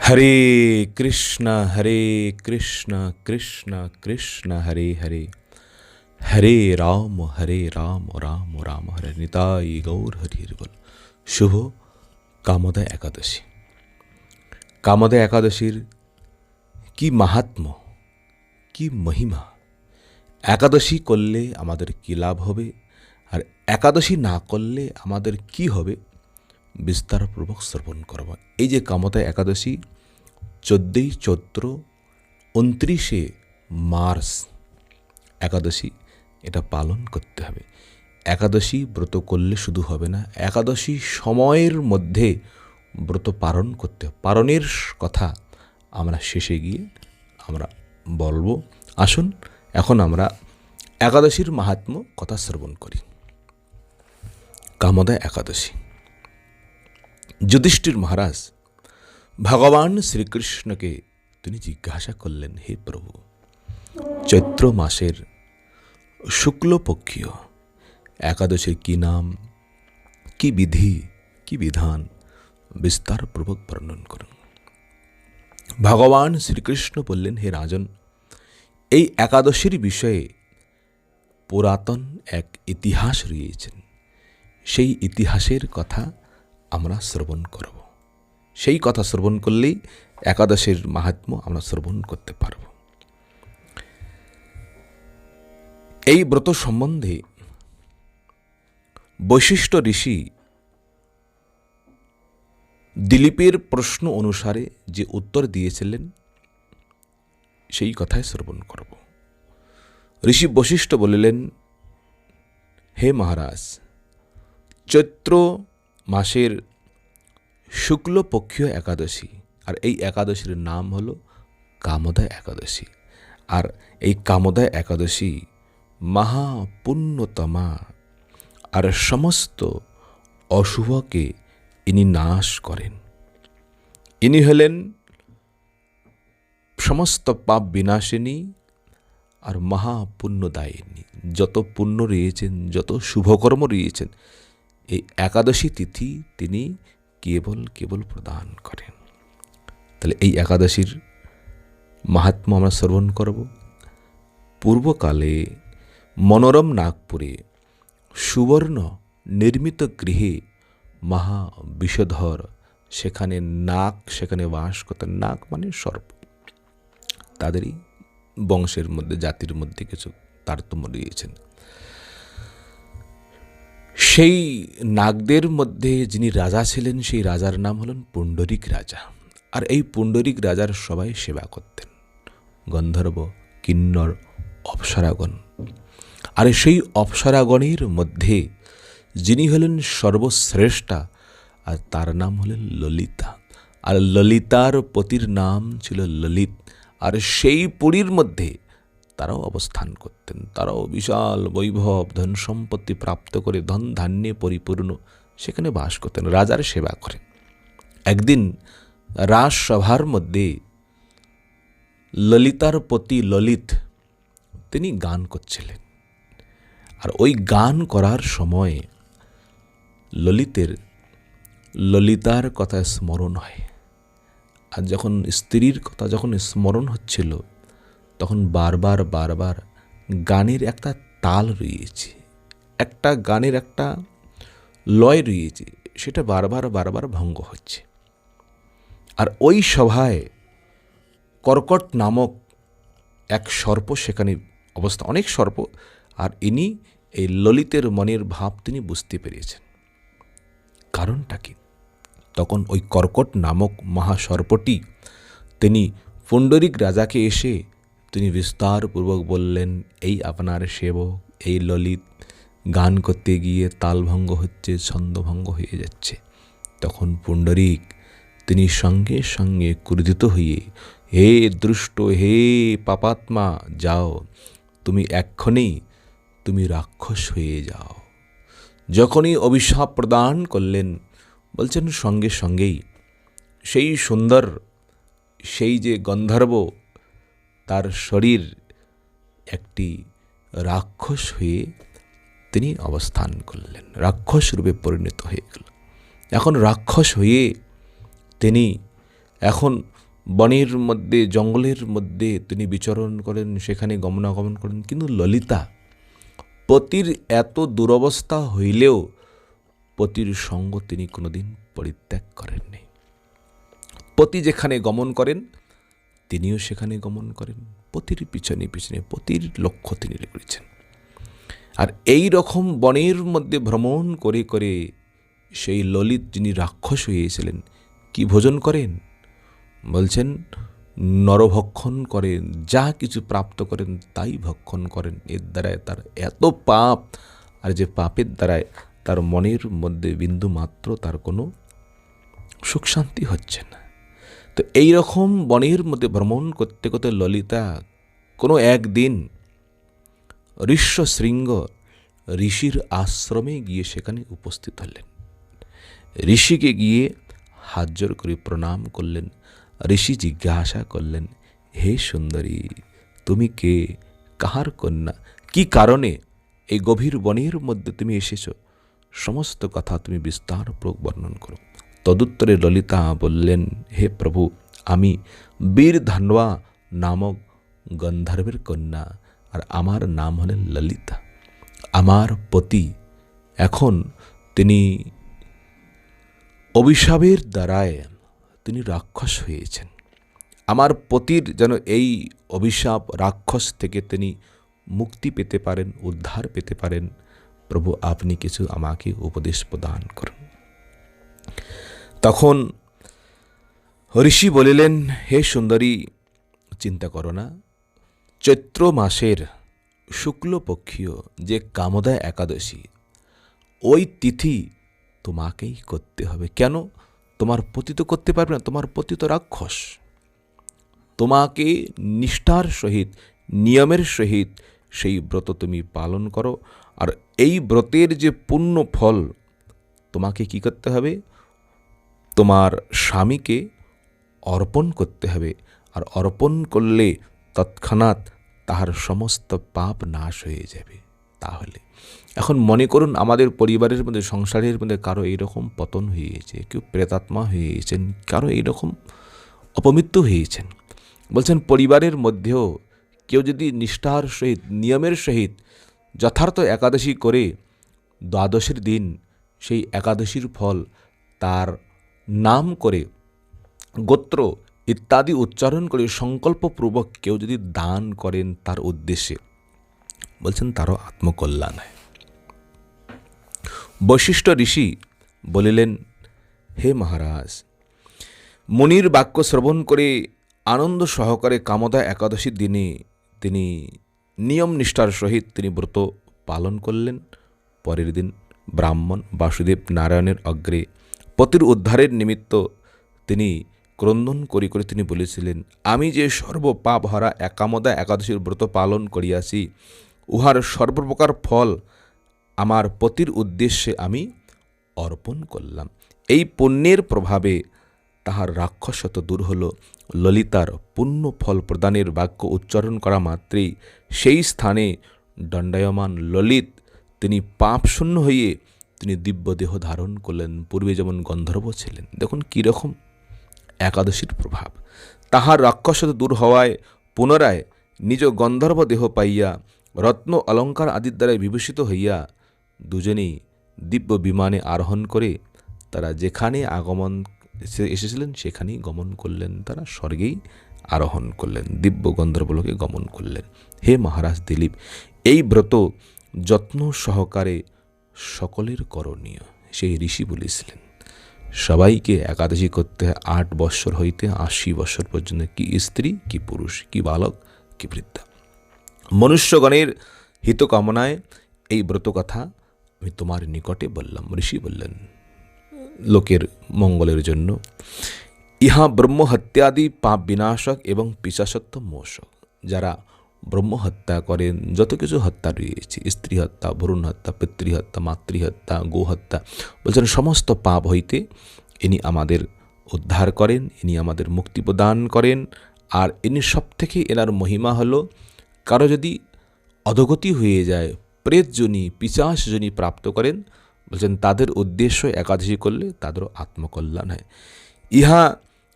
হরে কৃষ্ণ কৃষ্ণ কৃষ্ণ হরে হরে, হরে রাম রাম রাম হরে। নিতাই গৌর হরি হরি বল। শুভ কামদা একাদশী। কামদা একাদশীর কি মাহাত্ম্য, কি মহিমা, একাদশী করলে আমাদের কি লাভ হবে আর একাদশী না করলে আমাদের কি হবে, বিস্তারপূর্বক শ্রবণ করব। এই যে কামদা একাদশী 14ই চৈত্র 29শে মার্চ একাদশী, এটা পালন করতে হবে। একাদশী ব্রত করলে শুধু হবে না, একাদশী সময়ের মধ্যে ব্রত পালন করতে হবে। পালনের কথা আমরা শেষে গিয়ে আমরা বলবো। আসুন এখন আমরা একাদশীর মাহাত্ম্য কথা শ্রবণ করি। কামদা একাদশী। যুধিষ্ঠির মহারাজ ভগবান শ্রীকৃষ্ণকে তিনি জিজ্ঞাসা করলেন, হে প্রভু, চৈত্র মাসের শুক্লপক্ষীয় একাদশীর কি নাম, কি বিধি, কি বিধান বিস্তারপূর্বক বর্ণন করুন। ভগবান শ্রীকৃষ্ণ বললেন, হে রাজন, এই একাদশীর বিষয়ে পুরাতন এক ইতিহাস রয়েছেন। সেই ইতিহাসের কথা আমরা শ্রবণ করব। সেই কথা শ্রবণ করলেই একাদশীর মাহাত্ম্য আমরা শ্রবণ করতে পারব। এই ব্রত সম্বন্ধে বৈশিষ্ট্য ঋষি দিলীপের প্রশ্ন অনুসারে যে উত্তর দিয়েছিলেন সেই কথাই শ্রবণ করব। ঋষি বৈশিষ্ট্য বলিলেন, হে মহারাজ, চৈত্র মাসের শুক্লপক্ষীয় একাদশী, আর এই একাদশীর নাম হল কামদা একাদশী। আর এই কামদা একাদশী মহাপুণ্যতমা, আর সমস্ত অশুভকে ইনি নাশ করেন। ইনি হলেন সমস্ত পাপ বিনাশিনী আর মহাপুণ্যদায়িনী। যত পুণ্য রয়েছেন, যত শুভকর্ম রয়েছেন, এই একাদশী তিথি তিনি কেবল প্রদান করেন। তাহলে এই একাদশীর মাহাত্ম্য আমরা শ্রবণ করব। পূর্বকালে মনোরম নাগপুরে সুবর্ণ নির্মিত গৃহে মহাবিষধর সেখানে সেখানে বাস করতেন। নাগ মানে সর্প। তাদেরই বংশের মধ্যে, জাতির মধ্যে কিছু তারতম্য রয়েছেন। সেই নাগদের মধ্যে যিনি রাজা ছিলেন, সেই রাজার নাম হলেন পুণ্ডরিক রাজা। আর এই পুণ্ডরিক রাজার সবাই সেবা করতেন, গন্ধর্ব, কিন্নর, অপ্সরাগণ। আর সেই অপ্সরাগণের মধ্যে যিনি হলেন সর্বশ্রেষ্ঠা, আর তার নাম হলেন ললিতা। আর ললিতার পতির নাম ছিল ললিত। আর সেই পুরীর মধ্যে তারাও অবস্থান করতেন। তারাও বিশাল বৈভব ধন সম্পত্তি প্রাপ্ত করে ধন ধান্যে পরিপূর্ণ সেখানে বাস করতেন, রাজার সেবা করেন। একদিন রাজসভার মধ্যে ললিতার পতি ললিত তিনি গান করছিলেন। আর ওই গান করার সময় ললিতার কথা স্মরণ হয়। আর যখন স্ত্রীর কথা যখন স্মরণ হচ্ছিল, তখন বারবার গানের একটা তাল রয়েছে, একটা গানের একটা লয় রয়েছে, সেটা বারবার ভঙ্গ হচ্ছে। আর ওই সভায় কর্কট নামক এক সর্প সেখানে অবস্থা, অনেক সর্প। আর ইনি এই ললিতের মনের ভাব তিনি বুঝতে পেরেছেন। কারণটা কি? তখন ওই কর্কট নামক মহাসর্পটি তিনি পুণ্ডরিক রাজাকে এসে তিনি বিস্তারপূর্বক বললেন, এই আপনার সেবক এই ললিত গান করতে গিয়ে তালভঙ্গ হচ্ছে, ছন্দভঙ্গ হয়ে যাচ্ছে। তখন পুণ্ডরিক তিনি সঙ্গে সঙ্গে ক্রোধিত হয়ে, হে দুষ্ট, হে পাপাত্মা, যাও, তুমি এক্ষণেই তুমি রাক্ষস হয়ে যাও। যখনই অভিশাপ প্রদান করলেন, বলছেন সঙ্গে সঙ্গেই সেই সুন্দর, সেই যে গন্ধর্ব, তার শরীর একটি রাক্ষস হয়ে তিনি অবস্থান করলেন, রাক্ষস রূপে পরিণত হয়ে গেল। এখন রাক্ষস হয়ে তিনি এখন বনের মধ্যে, জঙ্গলের মধ্যে তিনি বিচরণ করেন, সেখানে গমনাগমন করেন। কিন্তু ললিতা পতির এত দুরবস্থা হইলেও পতির সঙ্গ তিনি কোনোদিন পরিত্যাগ করেননি। পতি যেখানে গমন করেন তিনিও সেখানে গমন করেন, পতির পিছনে পিছনে পতির লক্ষ্য তিনি করেছেন। আর এই রকম বনের মধ্যে ভ্রমণ করে করে সেই ললিত যিনি রাক্ষস হয়েছিলেন কি ভোজন করেন? বলছেন নরভক্ষণ করেন, যা কিছু প্রাপ্ত করেন তাই ভক্ষণ করেন। এর দ্বারায় তার এত পাপ, আর যে পাপের দ্বারায় তার মনের মধ্যে বিন্দু মাত্র তার কোনো সুখ শান্তি হচ্ছে না। তো এই রকম বনের মধ্যে ভ্রমণ করতে করতে ললিতা কোনো একদিন ঋষ্যশৃঙ্গ ঋষির আশ্রমে গিয়ে সেখানে উপস্থিত হলেন। ঋষিকে গিয়ে হাত জোর করে প্রণাম করলেন। ঋষি জিজ্ঞাসা করলেন, হে সুন্দরী, তুমি কে, কাহার কন্যা, কি কারণে এই গভীর বনের মধ্যে তুমি এসেছ? সমস্ত কথা তুমি বিস্তারপূর্বক বর্ণন করো। তদুত্তরে ললিতা বললেন, হে প্রভু, আমি বীর ধানওয়া নামক গন্ধর্বের কন্যা, আর আমার নাম হলেন ললিতা। আমার পতি এখন তিনি অভিশাপের দ্বারায় তিনি রাক্ষস হয়েছেন। আমার পতির যেন এই অভিশাপ রাক্ষস থেকে তিনি মুক্তি পেতে পারেন, উদ্ধার পেতে পারেন, প্রভু আপনি কিছু আমাকে উপদেশ প্রদান করুন। তখন ঋষি বলিলেন, হে সুন্দরী, চিন্তা করো না, চৈত্র মাসের শুক্লপক্ষীয় যে কামদা একাদশী, ওই তিথি তোমাকেই করতে হবে। কেন? তোমার পতি তো করতে পারবে না, তোমার পতি তো রাক্ষস। তোমাকে নিষ্ঠার সহিত, নিয়মের সহিত সেই ব্রত তুমি পালন করো। আর এই ব্রতের যে পুণ্য ফল তোমাকে কি করতে হবে? তোমার স্বামীকে অর্পণ করতে হবে। আর অর্পণ করলে তৎক্ষণাৎ তাহার সমস্ত পাপ নাশ হয়ে যাবে। তাহলে এখন মনে করুন আমাদের পরিবারের মধ্যে, সংসারের মধ্যে কারো এইরকম পতন হয়েছে, কেউ প্রেতাত্মা হয়েছেন, কারো এইরকম অপমৃত্যু হয়েছেন। বলছেন পরিবারের মধ্যেও কেউ যদি নিষ্ঠার সহিত, নিয়মের সহিত যথার্থ একাদশী করে দ্বাদশীর দিন সেই একাদশীর ফল তার নাম করে, গোত্র ইত্যাদি উচ্চারণ করে সংকল্পপূর্বক কেউ যদি দান করেন তার উদ্দেশ্যে, বলছেন তারও আত্মকল্যাণ হয়। বশিষ্ঠ ঋষি বলিলেন, হে মহারাজ, মুনির বাক্য শ্রবণ করে আনন্দ সহকারে কামদা একাদশীর দিনে তিনি নিয়ম নিষ্ঠার সহিত তিনি ব্রত পালন করলেন। পরের দিন ব্রাহ্মণ বাসুদেব নারায়ণের অগ্রে পতির উদ্ধারের নিমিত্ত তিনি ক্রন্দন করি করে তিনি বলেছিলেন, আমি যে সর্বপাপ হারা কামদা একাদশীর ব্রত পালন করিয়াছি, উহার সর্বপ্রকার ফল আমার পতির উদ্দেশ্যে আমি অর্পণ করলাম। এই পুণ্যের প্রভাবে তাহার রাক্ষসত্ব দূর হল। ললিতার পুণ্য ফল প্রদানের বাক্য উচ্চারণ করা মাত্রেই সেই স্থানে দণ্ডায়মান ললিত তিনি পাপশূন্য হয়ে তিনি দিব্য দেহ ধারণ করলেন। পূর্বে যেমন গন্ধর্ব ছিলেন, দেখুন কীরকম একাদশীর প্রভাব। তাহার রাক্ষসত্ব দূর হওয়ায় পুনরায় নিজ গন্ধর্ব দেহ পাইয়া রত্ন অলঙ্কার আদির দ্বারা বিভূষিত হইয়া দুজনেই দিব্য বিমানে আরোহণ করে তারা যেখানে আগমন এসেছিলেন সেখানেই গমন করলেন। তারা স্বর্গেই আরোহণ করলেন, দিব্য গন্ধর্বলোকে গমন করলেন। হে মহারাজ দিলীপ, এই ব্রত যত্ন সহকারে সকলের করণীয়। সেই ঋষি বলেছিলেন সবাইকে একাদশী করতে হয় 8 বৎসর হইতে 80 বৎসর পর্যন্ত, কি স্ত্রী কি পুরুষ, কি বালক কি বৃদ্ধা। মনুষ্যগণের হিতকামনায় এই ব্রত কথা আমি তোমার নিকটে বললাম। ঋষি বললেন লোকের মঙ্গলের জন্য। ইহা ব্রহ্মহত্যাদি পাপ বিনাশক এবং পিশাচত্ব মোশক। যারা ব্রহ্মহত্যা করেন, যত কিছু হত্যা রয়েছে, স্ত্রী হত্যা, ভ্রূণ হত্যা, পিতৃহত্যা, মাতৃহত্যা, গোহত্যা, বলছেন সমস্ত পাপ হইতে ইনি আমাদের উদ্ধার করেন, ইনি আমাদের মুক্তি প্রদান করেন। আর ইনি সব থেকে এনার মহিমা হলো, কারো যদি অধগতি হয়ে যায়, প্রেতজনী পিশাচজনী প্রাপ্ত করেন, বলছেন তাদের উদ্দেশ্য একাদশী করলে তাদেরও আত্মকল্যাণ হয়। ইহা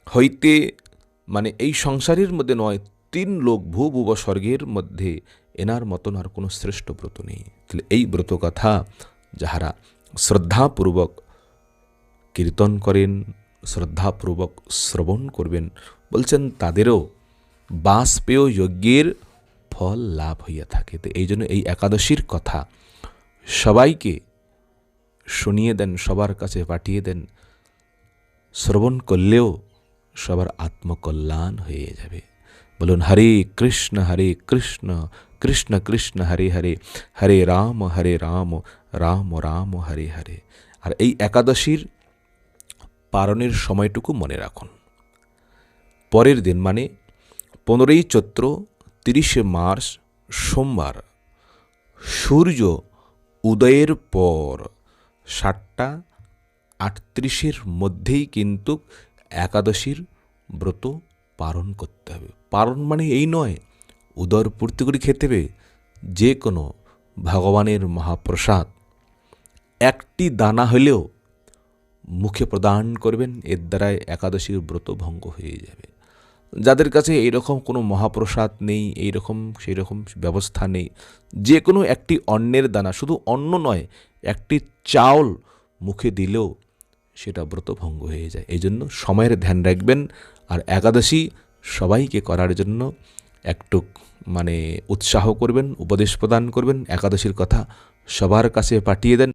হইতে মানে এই সংসারের মধ্যে নয়, 3 লোক ভূ স্বর্গের মধ্যে এনার মতন আর কোনো শ্রেষ্ঠ ব্রত নেই। তাহলে এই ব্রত কথা যাহারা শ্রদ্ধাপূর্বক কীর্তন করেন, শ্রদ্ধাপূর্বক শ্রবণ করবেন, বলছেন তাদেরও বাষ্পেয় যজ্ঞের ফল লাভ হইয়া থাকে। তো এই জন্য এই একাদশীর কথা সবাইকে শুনিয়ে দেন, সবার কাছে পাঠিয়ে দেন। শ্রবণ করলেও সবার আত্মকল্যাণ হয়ে যাবে। বলুন হরে কৃষ্ণ কৃষ্ণ কৃষ্ণ হরে হরে, হরে রাম রাম রাম হরে হরে। আর এই একাদশীর পারণের সময়টুকু মনে রাখুন। পরের দিন মানে 15ই চৈত্র 30শে মার্চ সোমবার সূর্য উদয়ের পর 7:38 মধ্যেই কিন্তু একাদশীর ব্রত পালন করতে হবে। পালন মানে এই নয় উদর পূর্তি করে খেতে হবে, যে কোনো ভগবানের মহাপ্রসাদ একটি দানা হলেও মুখে প্রদান করবেন, এর দ্বারাই একাদশীর ব্রত ভঙ্গ হয়ে যাবে। যাদের কাছে এইরকম কোনো মহাপ্রসাদ নেই, সেই রকম ব্যবস্থা নেই, যে কোনো একটি অন্নের দানা, শুধু অন্ন নয়, একটি চাউল মুখে দিলেও সেটা ব্রত ভঙ্গ হয়ে যায়। এই জন্য সময়ের ধ্যান রাখবেন। আর একাদশী সবাইকে করার জন্য একটু উৎসাহ করবেন, উপদেশ প্রদান করবেন, একাদশীর কথা সবার কাছে পাঠিয়ে দেন।